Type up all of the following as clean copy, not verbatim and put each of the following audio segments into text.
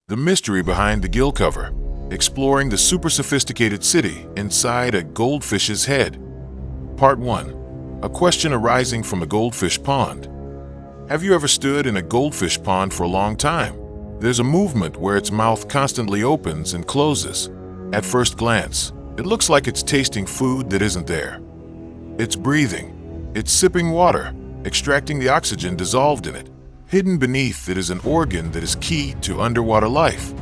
The mystery behind the gill cover, exploring the super sophisticated city inside a goldfish's head. Part 1. A question arising from a goldfish pond. Have you ever stood in a goldfish pond for a long time? There's a movement where its mouth constantly opens and closes. At first glance, it looks like it's tasting food that isn't there. It's breathing. It's sipping water, extracting the oxygen dissolved in it. Hidden beneath it is an organ that is key to underwater life.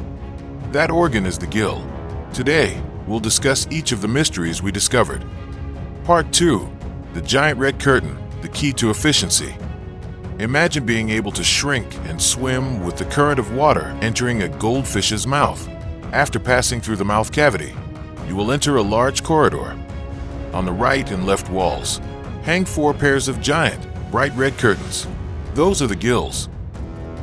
That organ is the gill. Today, we'll discuss each of the mysteries we discovered. Part 2. The giant red curtain, the key to efficiency. Imagine being able to shrink and swim with the current of water entering a goldfish's mouth. After passing through the mouth cavity, you will enter a large corridor. On the right and left walls, hang 4 pairs of giant, bright red curtains. Those are the gills.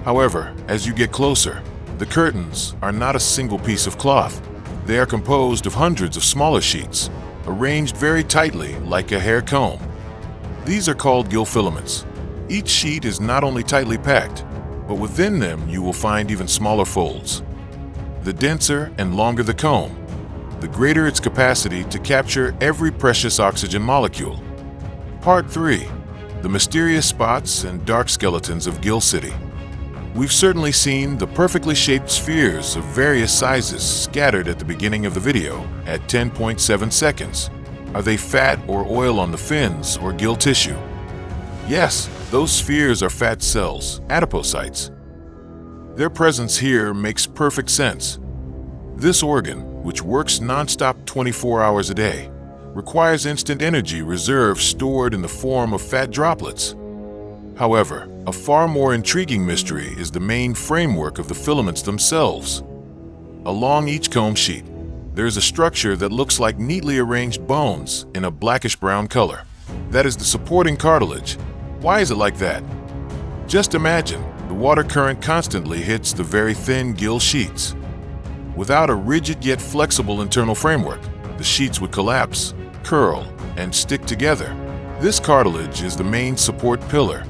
However, as you get closer, the curtains are not a single piece of cloth. They are composed of hundreds of smaller sheets, arranged very tightly like a hair comb. These are called gill filaments. Each sheet is not only tightly packed, but within them you will find even smaller folds. The denser and longer the comb, the greater its capacity to capture every precious oxygen molecule. Part 3. The mysterious spots and dark skeletons of Gill City. We've certainly seen the perfectly shaped spheres of various sizes scattered at the beginning of the video at 10.7 seconds. Are they fat or oil on the fins or gill tissue? Yes, those spheres are fat cells, adipocytes. Their presence here makes perfect sense. This organ, which works non-stop 24 hours a day, requires instant energy reserves stored in the form of fat droplets. However, a far more intriguing mystery is the main framework of the filaments themselves. Along each comb sheet, there is a structure that looks like neatly arranged bones in a blackish-brown color. That is the supporting cartilage. Why is it like that? Just imagine, the water current constantly hits the very thin gill sheets. Without a rigid yet flexible internal framework, the sheets would collapse, curl, and stick together. This cartilage is the main support pillar.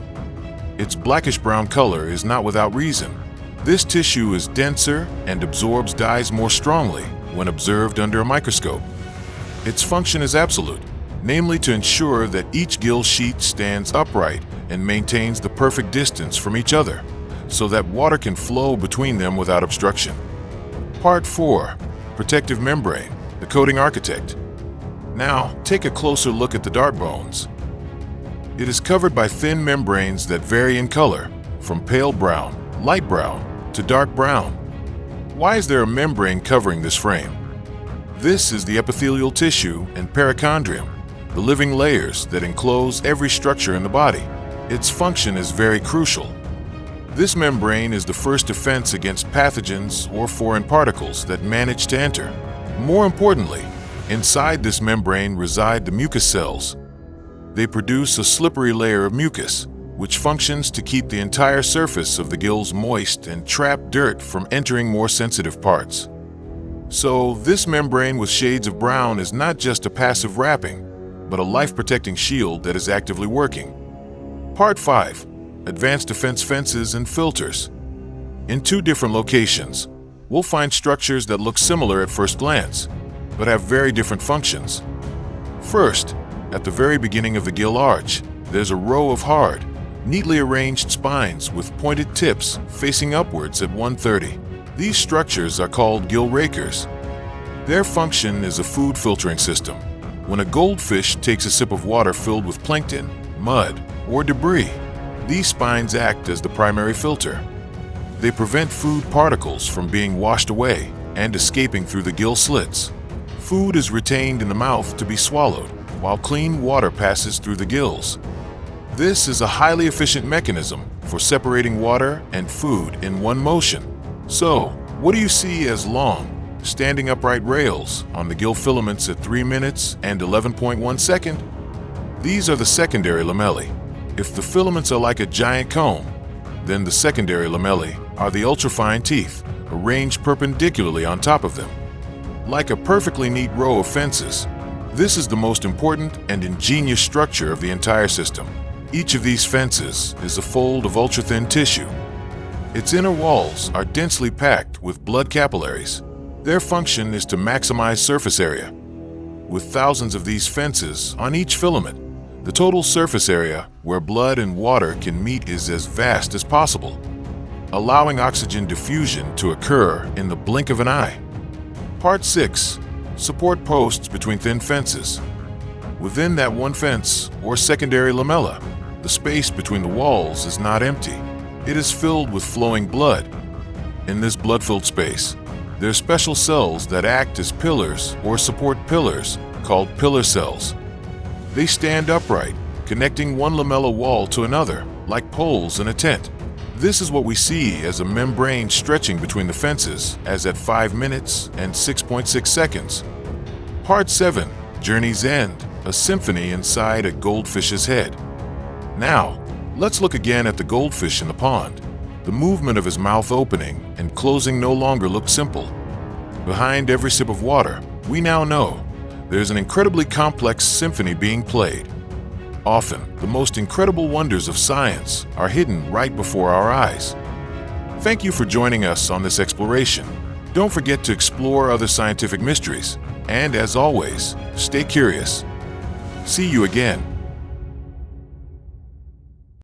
Its blackish-brown color is not without reason. This tissue is denser and absorbs dyes more strongly when observed under a microscope. Its function is absolute, namely to ensure that each gill sheet stands upright and maintains the perfect distance from each other, so that water can flow between them without obstruction. Part 4. Protective membrane, the coating architect. Now, take a closer look at the dart bones. It is covered by thin membranes that vary in color, from pale brown, light brown, to dark brown. Why is there a membrane covering this frame? This is the epithelial tissue and perichondrium, the living layers that enclose every structure in the body. Its function is very crucial. This membrane is the first defense against pathogens or foreign particles that manage to enter. More importantly, inside this membrane reside the mucus cells. They produce a slippery layer of mucus, which functions to keep the entire surface of the gills moist and trap dirt from entering more sensitive parts. So, this membrane with shades of brown is not just a passive wrapping, but a life-protecting shield that is actively working. Part 5. Advanced defense fences and filters. In 2 different locations, we'll find structures that look similar at first glance, but have very different functions. First, at the very beginning of the gill arch, there's a row of hard, neatly arranged spines with pointed tips facing upwards at 130. These structures are called gill rakers. Their function is a food filtering system. When a goldfish takes a sip of water filled with plankton, mud, or debris, these spines act as the primary filter. They prevent food particles from being washed away and escaping through the gill slits. Food is retained in the mouth to be swallowed, while clean water passes through the gills. This is a highly efficient mechanism for separating water and food in one motion. So, what do you see as long, standing upright rails on the gill filaments at 3 minutes and 11.1 seconds? These are the secondary lamellae. If the filaments are like a giant comb, then the secondary lamellae are the ultrafine teeth, arranged perpendicularly on top of them. Like a perfectly neat row of fences, this is the most important and ingenious structure of the entire system. Each of these fences is a fold of ultra-thin tissue. Its inner walls are densely packed with blood capillaries. Their function is to maximize surface area. With thousands of these fences on each filament, the total surface area where blood and water can meet is as vast as possible, allowing oxygen diffusion to occur in the blink of an eye. Part 6. Support posts between thin fences. Within that one fence or secondary lamella, the space between the walls is not empty. It is filled with flowing blood. In this blood-filled space, there are special cells that act as pillars or support pillars called pillar cells. They stand upright, connecting one lamella wall to another, like poles in a tent. This is what we see as a membrane stretching between the fences as at 5 minutes and 6.6 seconds. Part 7. Journey's End, a symphony inside a goldfish's head. Now, let's look again at the goldfish in the pond. The movement of his mouth opening and closing no longer looks simple. Behind every sip of water, we now know there's an incredibly complex symphony being played. Often, the most incredible wonders of science are hidden right before our eyes. Thank you for joining us on this exploration. Don't forget to explore other scientific mysteries, and as always, stay curious. See you again.